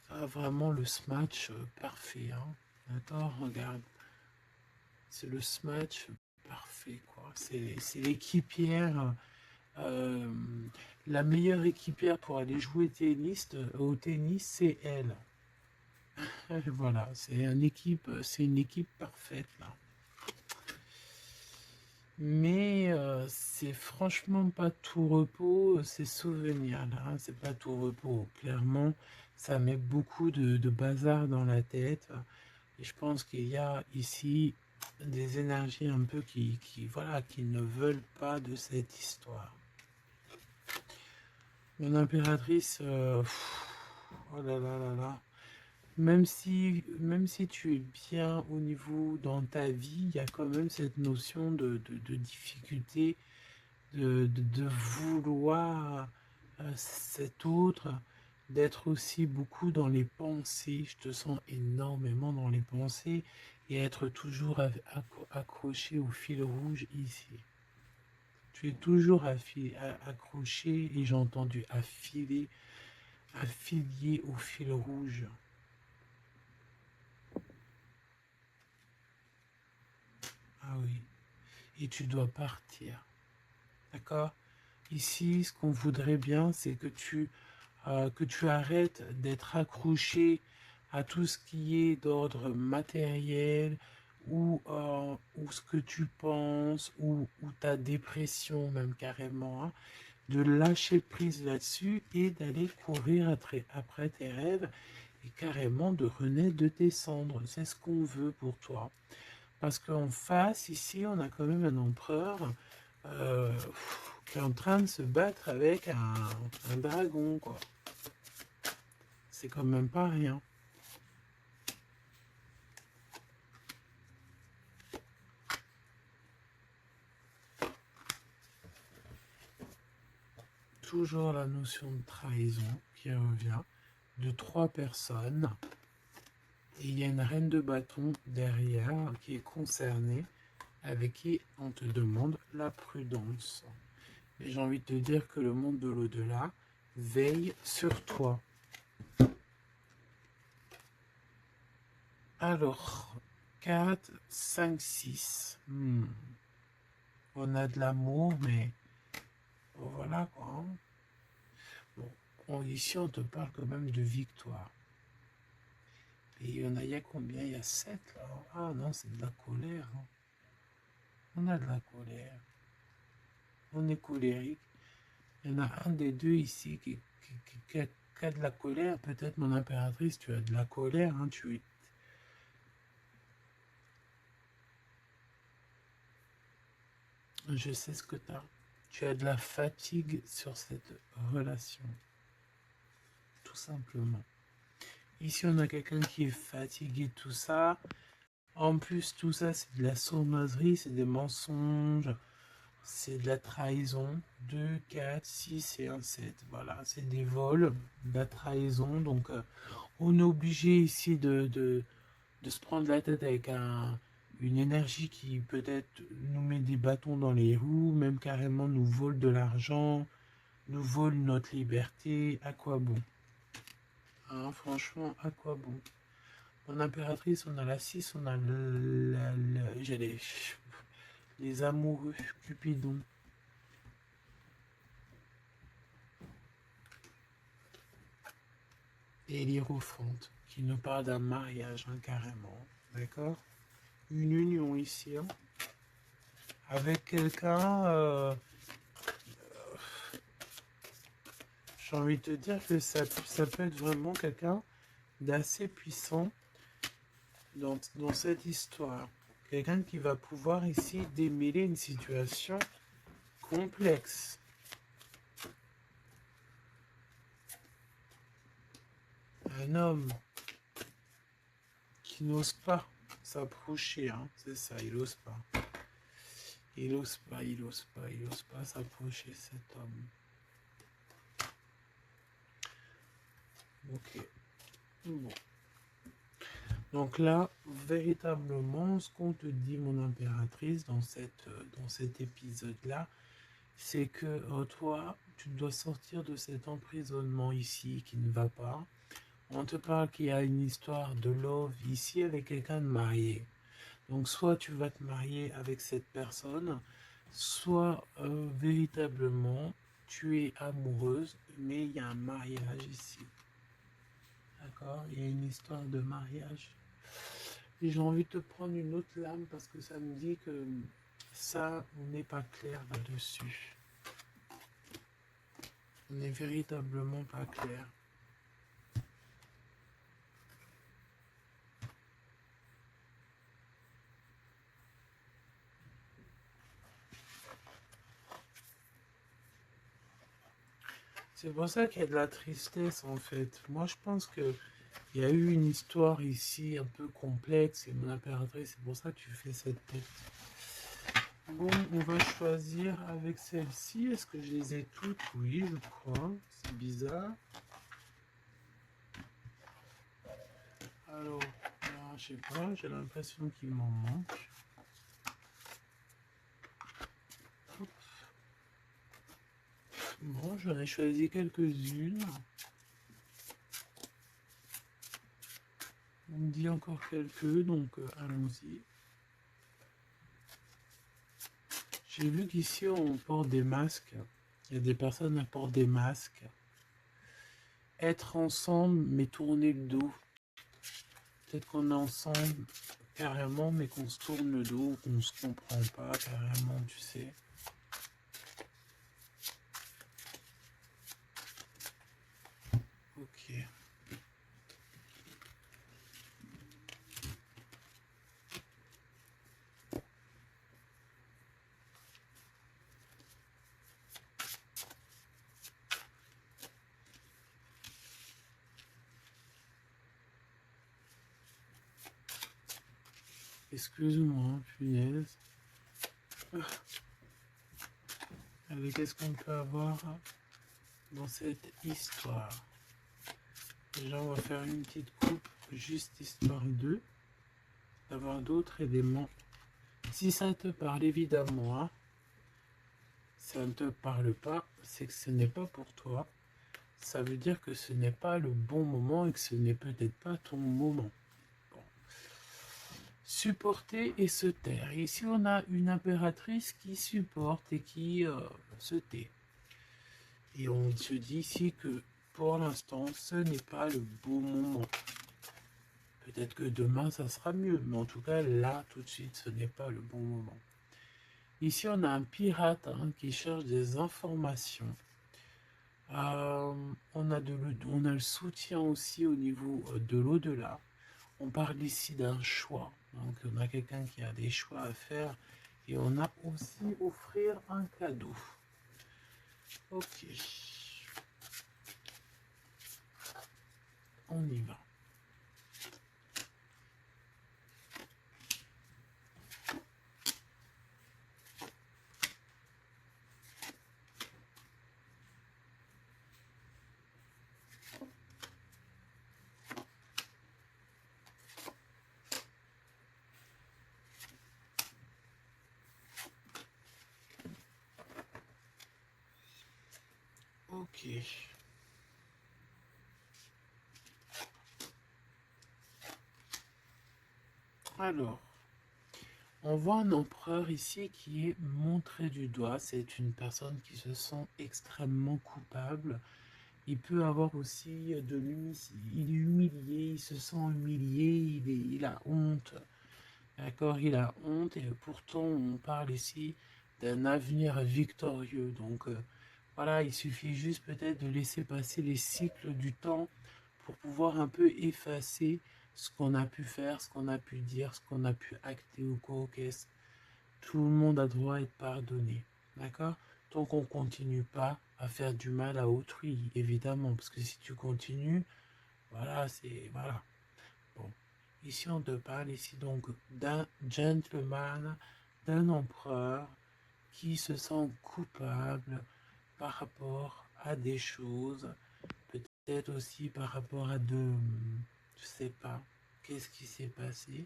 S1: vraiment le smash parfait, hein. D'accord? Regarde. C'est le smash parfait, quoi. C'est l'équipière. euh, la meilleure équipière pour aller jouer au tennis, c'est elle. Voilà, c'est une équipe parfaite là. Mais c'est franchement pas tout repos, c'est souvenir là, hein, c'est pas tout repos. Clairement, ça met beaucoup de bazar dans la tête. Et je pense qu'il y a ici des énergies un peu voilà, qui ne veulent pas de cette histoire. Mon impératrice, oh là là là là. Même si tu es bien au niveau dans ta vie, il y a quand même cette notion de difficulté, de vouloir cet autre, d'être aussi beaucoup dans les pensées. Je te sens énormément dans les pensées et être toujours accroché au fil rouge ici. Tu es toujours accroché et j'ai entendu affilié au fil rouge. Ah oui. Et tu dois partir. D'accord? Ici, ce qu'on voudrait bien, c'est que tu arrêtes d'être accroché à tout ce qui est d'ordre matériel ou ce que tu penses ou ta dépression même carrément, hein, de lâcher prise là-dessus et d'aller courir après tes rêves et carrément de renaître de tes cendres. C'est ce qu'on veut pour toi. Parce qu'en face, ici, on a quand même un empereur euh, qui est en train de se battre avec un dragon, quoi. C'est quand même pas rien. Toujours la notion de trahison qui revient de 3 personnes. Et il y a une reine de bâton derrière qui est concernée, avec qui on te demande la prudence. Et j'ai envie de te dire que le monde de l'au-delà veille sur toi. Alors, 4, 5, 6. On a de l'amour, mais bon, voilà quoi, hein. Bon, ici, on te parle quand même de victoire. Et il y a combien? Il y a 7 là. Ah non, c'est de la colère, hein. On a de la colère. On est colérique. Il y en a un des deux ici qui a de la colère. Peut-être mon impératrice, tu as de la colère, hein. Je sais ce que tu as. Tu as de la fatigue sur cette relation. Tout simplement. Ici, on a quelqu'un qui est fatigué de tout ça. En plus, tout ça, c'est de la sournoiserie, c'est des mensonges, c'est de la trahison. 2, 4, 6 et un 7. Voilà, c'est des vols, de la trahison. Donc, on est obligé ici de se prendre la tête avec une énergie qui peut-être nous met des bâtons dans les roues, même carrément nous vole de l'argent, nous vole notre liberté. À quoi bon? Hein, franchement, à quoi bon? Mon impératrice, on a la 6, on a j'ai les amoureux, Cupidon. Et l'Hiérophante, qui nous parle d'un mariage, hein, carrément. D'accord? Une union ici, hein, avec quelqu'un J'ai envie de te dire que ça peut être vraiment quelqu'un d'assez puissant dans cette histoire. Quelqu'un qui va pouvoir ici démêler une situation complexe. Un homme qui n'ose pas s'approcher, hein, c'est ça, il n'ose pas. Il n'ose pas s'approcher, cet homme. Ok. Bon. Donc là, véritablement, ce qu'on te dit, mon impératrice, dans cet épisode-là, c'est que toi, tu dois sortir de cet emprisonnement ici qui ne va pas. On te parle qu'il y a une histoire de love ici avec quelqu'un de marié. Donc soit tu vas te marier avec cette personne, soit véritablement tu es amoureuse, mais il y a un mariage ici. D'accord? Il y a une histoire de mariage. Et j'ai envie de te prendre une autre lame parce que ça me dit que ça, on n'est pas clair là-dessus. On n'est véritablement pas clair. C'est pour ça qu'il y a de la tristesse en fait. Moi je pense que il y a eu une histoire ici un peu complexe et mon impératrice, c'est pour ça que tu fais cette tête. Bon, on va choisir avec celle-ci. Est-ce que je les ai toutes? Oui, je crois. C'est bizarre. Alors, là, je sais pas, j'ai l'impression qu'il m'en manque. Hop. Bon, j'en ai choisi quelques-unes. On me dit encore quelques, donc allons-y. J'ai vu qu'ici on porte des masques. Il y a des personnes qui portent des masques. Être ensemble mais tourner le dos. Peut-être qu'on est ensemble carrément mais qu'on se tourne le dos, qu'on se comprend pas carrément, tu sais. Ok. Excuse-moi, punaise. Allez, qu'est-ce qu'on peut avoir dans cette histoire? Déjà, on va faire une petite coupe, juste histoire d'avoir d'autres éléments. Si ça te parle, évidemment, hein, ça ne te parle pas, c'est que ce n'est pas pour toi. Ça veut dire que ce n'est pas le bon moment et que ce n'est peut-être pas ton moment. Bon. Supporter et se taire. Ici, on a une impératrice qui supporte et qui se tait. Et on se dit ici que pour l'instant, ce n'est pas le bon moment. Peut-être que demain, ça sera mieux. Mais en tout cas, là, tout de suite, ce n'est pas le bon moment. Ici, on a un pirate qui cherche des informations. On a le soutien aussi au niveau de l'au-delà. On parle ici d'un choix. Donc, on a quelqu'un qui a des choix à faire. Et on a aussi offrir un cadeau. Ok. On y va. Ok. Alors, on voit un empereur ici qui est montré du doigt. C'est une personne qui se sent extrêmement coupable. Il peut avoir aussi de l'humilité. Il est humilié, il se sent humilié, il a honte. D'accord, il a honte et pourtant on parle ici d'un avenir victorieux. Donc Voilà, il suffit juste peut-être de laisser passer les cycles du temps pour pouvoir un peu effacer ce qu'on a pu faire, ce qu'on a pu dire, ce qu'on a pu acter ou quoi, qu'est-ce. Tout le monde a droit à être pardonné. D'accord? Tant qu'on ne continue pas à faire du mal à autrui, évidemment. Parce que si tu continues, voilà, c'est. Voilà. Bon. Ici, on te parle ici donc d'un gentleman, d'un empereur qui se sent coupable par rapport à des choses, peut-être aussi par rapport à de, je sais pas, qu'est-ce qui s'est passé.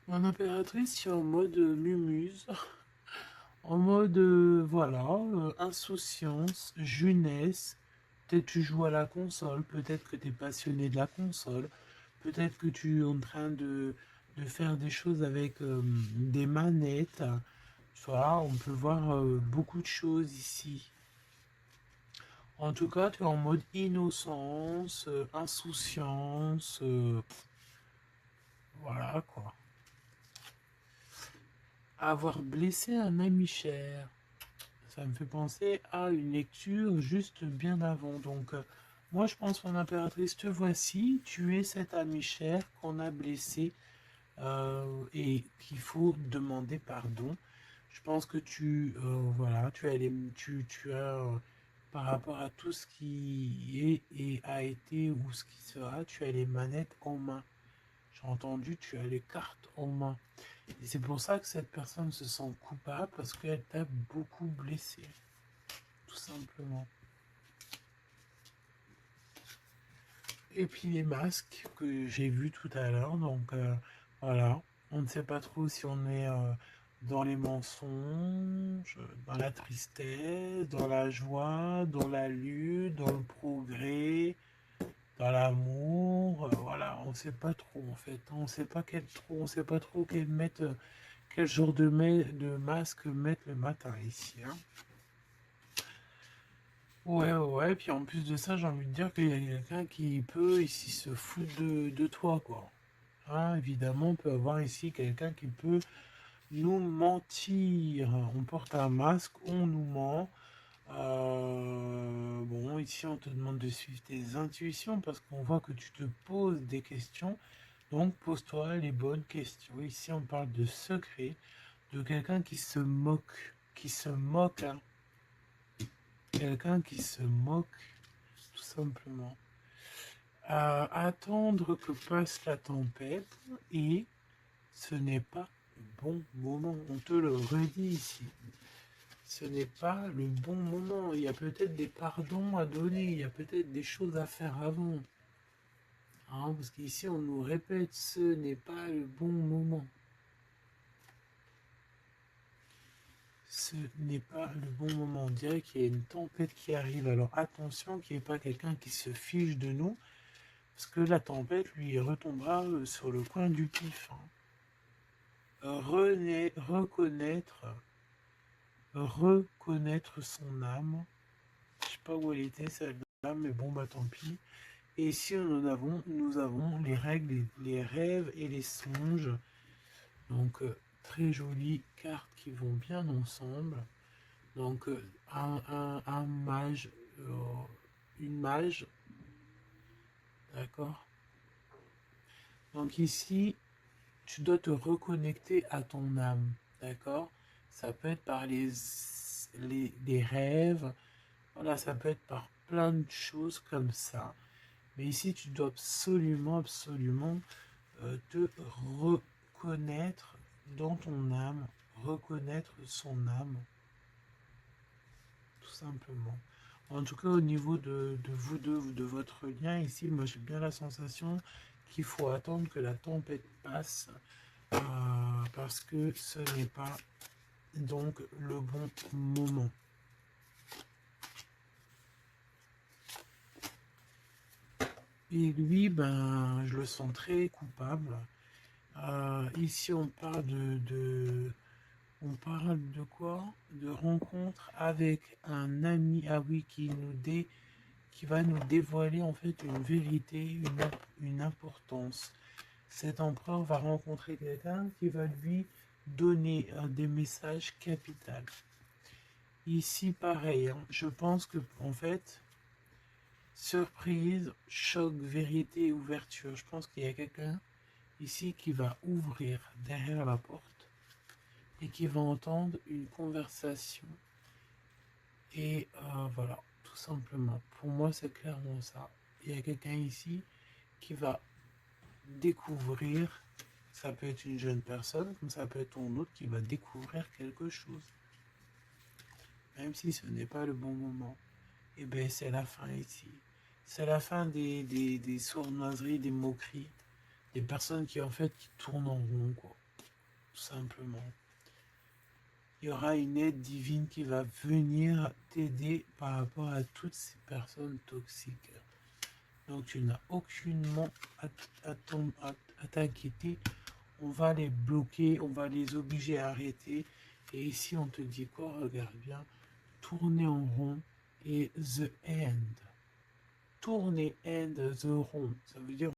S1: Mon impératrice est en mode mumuse, en mode, voilà, insouciance, jeunesse. Peut-être tu joues à la console, peut-être que tu es passionné de la console, peut-être que tu es en train de faire des choses avec des manettes. Voilà, on peut voir beaucoup de choses ici. En tout cas, tu es en mode innocence, insouciance, voilà quoi. Avoir blessé un ami cher, ça me fait penser à une lecture juste bien avant. Donc, moi je pense, mon impératrice, te voici, tu es cet ami cher qu'on a blessé et qu'il faut demander pardon. Je pense que voilà, tu as, par rapport à tout ce qui est et a été ou ce qui sera, tu as les manettes en main. J'ai entendu, tu as les cartes en main. Et c'est pour ça que cette personne se sent coupable parce qu'elle t'a beaucoup blessé, tout simplement. Et puis les masques que j'ai vus tout à l'heure, donc voilà, on ne sait pas trop si on est dans les mensonges, dans la tristesse, dans la joie, dans la lutte, dans le progrès, dans l'amour, voilà, on ne sait pas trop en fait, on sait pas trop quel genre de masque mettre le matin ici, hein. Ouais, ouais, puis en plus de ça, j'ai envie de dire qu'il y a quelqu'un qui peut ici se foutre de toi, quoi. Hein, évidemment, on peut avoir ici quelqu'un qui peut nous mentir. On porte un masque, on nous ment. Bon, ici, on te demande de suivre tes intuitions parce qu'on voit que tu te poses des questions. Donc, pose-toi les bonnes questions. Ici, on parle de secret, de quelqu'un qui se moque, hein. Quelqu'un qui se moque, tout simplement. Attendre que passe la tempête et ce n'est pas le bon moment. On te le redit ici. Ce n'est pas le bon moment. Il y a peut-être des pardons à donner. Il y a peut-être des choses à faire avant. Hein, parce qu'ici, on nous répète, ce n'est pas le bon moment. Ce n'est pas le bon moment. On dirait qu'il y a une tempête qui arrive. Alors attention qu'il n'y ait pas quelqu'un qui se fiche de nous. Parce que la tempête lui retombera sur le coin du pif, hein. Reconnaître son âme. Je sais pas où elle était celle-là, mais bon bah tant pis. Et ici nous avons les règles, les rêves et les songes. Donc très jolies cartes qui vont bien ensemble. Donc un mage, une mage, d'accord. Donc ici tu dois te reconnecter à ton âme, d'accord? Ça peut être par les rêves, voilà, ça peut être par plein de choses comme ça. Mais ici, tu dois absolument, absolument te reconnaître dans ton âme, reconnaître son âme, tout simplement. En tout cas, au niveau de vous deux, de votre lien, ici, moi j'ai bien la sensation qu'il faut attendre que la tempête passe parce que ce n'est pas donc le bon moment. Et lui, ben, je le sens très coupable. Ici, on parle on parle de quoi? De rencontre avec un ami, ah oui, qui va nous dévoiler en fait une vérité, une importance. Cet empereur va rencontrer quelqu'un qui va lui donner des messages capitaux. Ici, pareil, hein, je pense que en fait, surprise, choc, vérité, ouverture. Je pense qu'il y a quelqu'un ici qui va ouvrir derrière la porte et qui va entendre une conversation. Et voilà, tout simplement. Pour moi, c'est clairement ça. Il y a quelqu'un ici qui va découvrir, ça peut être une jeune personne, comme ça peut être ton autre qui va découvrir quelque chose. Même si ce n'est pas le bon moment. Et bien, c'est la fin ici. C'est la fin des sournoiseries, des moqueries, des personnes qui en fait qui tournent en rond, quoi. Tout simplement. Il y aura une aide divine qui va venir t'aider par rapport à toutes ces personnes toxiques. Donc tu n'as aucunement à t'inquiéter. On va les bloquer, on va les obliger à arrêter. Et ici on te dit quoi? Regarde bien. Tourner en rond et the end. Tourner end the rond. Ça veut dire